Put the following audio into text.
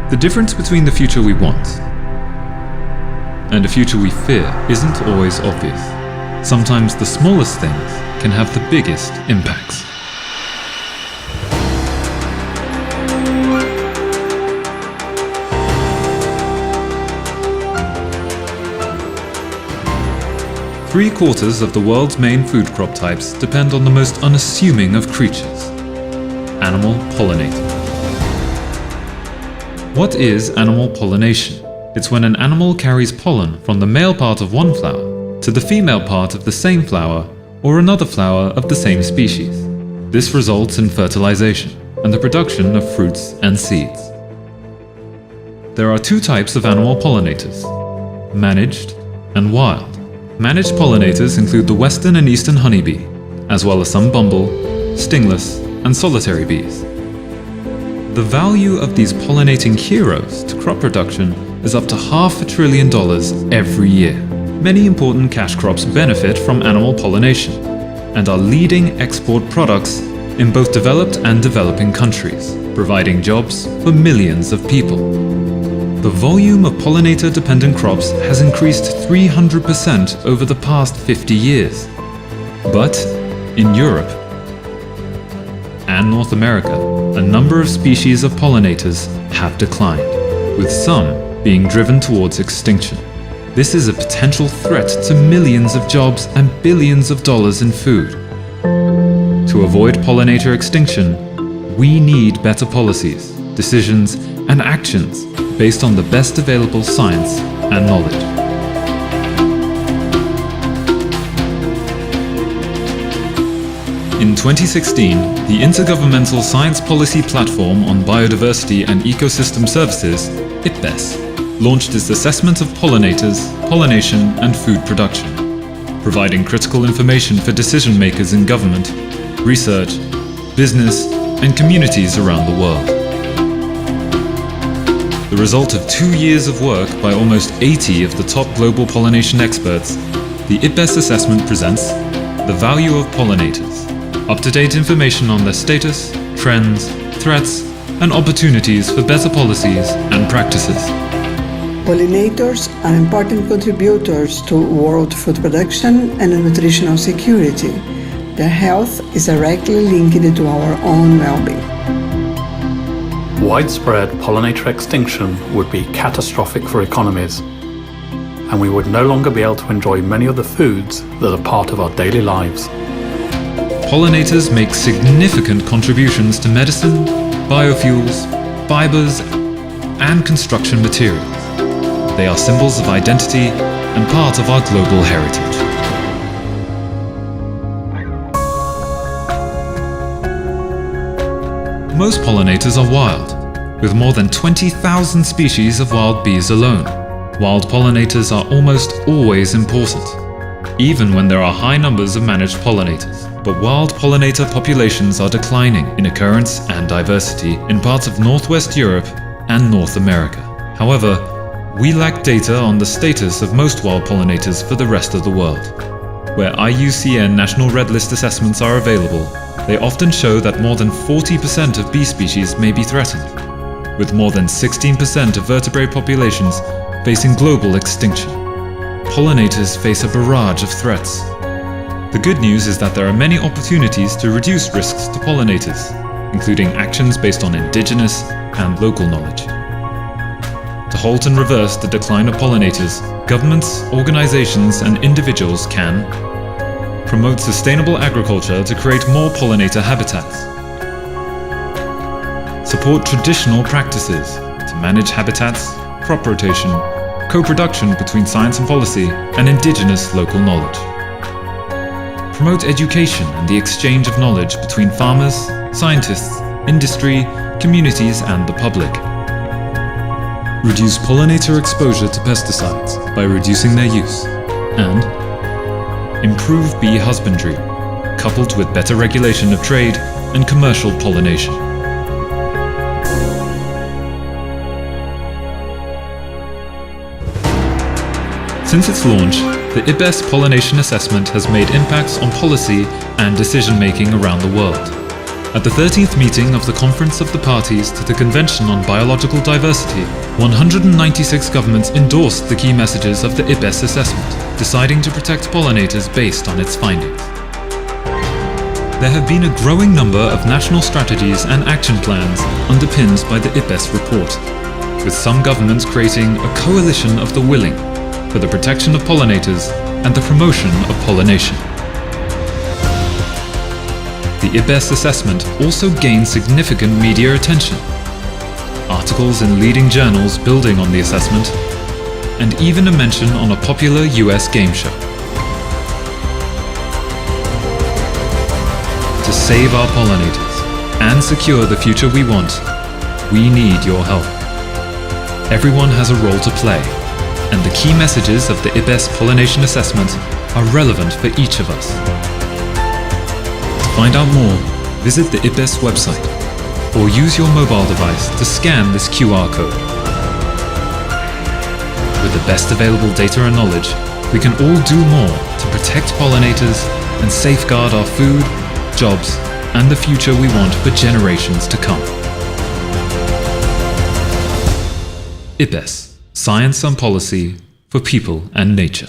The difference between the future we want and a future we fear isn't always obvious. Sometimes the smallest things can have the biggest impacts. Three-quarters of the world's main food crop types depend on the most unassuming of creatures: animal pollinators. What is animal pollination? It's when an animal carries pollen from the male part of one flower to the female part of the same flower or another flower of the same species. This results in fertilization and the production of fruits and seeds. There are two types of animal pollinators: managed and wild. Managed pollinators include the western and eastern honeybee, as well as some bumble, stingless, and solitary bees. The value of these pollinating heroes to crop production is up to $500 billion every year. Many important cash crops benefit from animal pollination and are leading export products in both developed and developing countries, providing jobs for millions of people. The volume of pollinator-dependent crops has increased 300% over the past 50 years. But in Europe and North America, a number of species of pollinators have declined, with some being driven towards extinction. This is a potential threat to millions of jobs and billions of dollars in food. To avoid pollinator extinction, we need better policies, decisions, and actions based on the best available science and knowledge. In 2016, the Intergovernmental Science Policy Platform on Biodiversity and Ecosystem Services, IPBES, launched its assessment of pollinators, pollination, and food production, providing critical information for decision makers in government, research, business, and communities around the world. The result of 2 years of work by almost 80 of the top global pollination experts, the IPBES assessment presents the value of pollinators, up-to-date information on their status, trends, threats, and opportunities for better policies and practices. Pollinators are important contributors to world food production and nutritional security. Their health is directly linked to our own well-being. Widespread pollinator extinction would be catastrophic for economies, and we would no longer be able to enjoy many of the foods that are part of our daily lives. Pollinators make significant contributions to medicine, biofuels, fibers, and construction materials. They are symbols of identity and part of our global heritage. Most pollinators are wild, with more than 20,000 species of wild bees alone. Wild pollinators are almost always important, even when there are high numbers of managed pollinators. But wild pollinator populations are declining in occurrence and diversity in parts of Northwest Europe and North America. However, we lack data on the status of most wild pollinators for the rest of the world. Where IUCN National Red List assessments are available, they often show that more than 40% of bee species may be threatened, with more than 16% of vertebrate populations facing global extinction. Pollinators face a barrage of threats. The good news is that there are many opportunities to reduce risks to pollinators, including actions based on indigenous and local knowledge. To halt and reverse the decline of pollinators, governments, organizations, and individuals can promote sustainable agriculture to create more pollinator habitats, support traditional practices to manage habitats, crop rotation, co-production between science and policy, and indigenous local knowledge. Promote education and the exchange of knowledge between farmers, scientists, industry, communities, and the public. Reduce pollinator exposure to pesticides by reducing their use, and improve bee husbandry, coupled with better regulation of trade and commercial pollination. Since its launch, the IPBES pollination assessment has made impacts on policy and decision-making around the world. At the 13th meeting of the Conference of the Parties to the Convention on Biological Diversity, 196 governments endorsed the key messages of the IPBES assessment, deciding to protect pollinators based on its findings. There have been a growing number of national strategies and action plans underpinned by the IPBES report, with some governments creating a coalition of the willing for the protection of pollinators and the promotion of pollination. The IPBES assessment also gained significant media attention. Articles in leading journals building on the assessment, and even a mention on a popular US game show. To save our pollinators and secure the future we want, we need your help. Everyone has a role to play, and the key messages of the IPBES pollination assessment are relevant for each of us. To find out more, visit the IPBES website or use your mobile device to scan this QR code. With the best available data and knowledge, we can all do more to protect pollinators and safeguard our food, jobs, and the future we want for generations to come. IPBES, Science and Policy for People and Nature.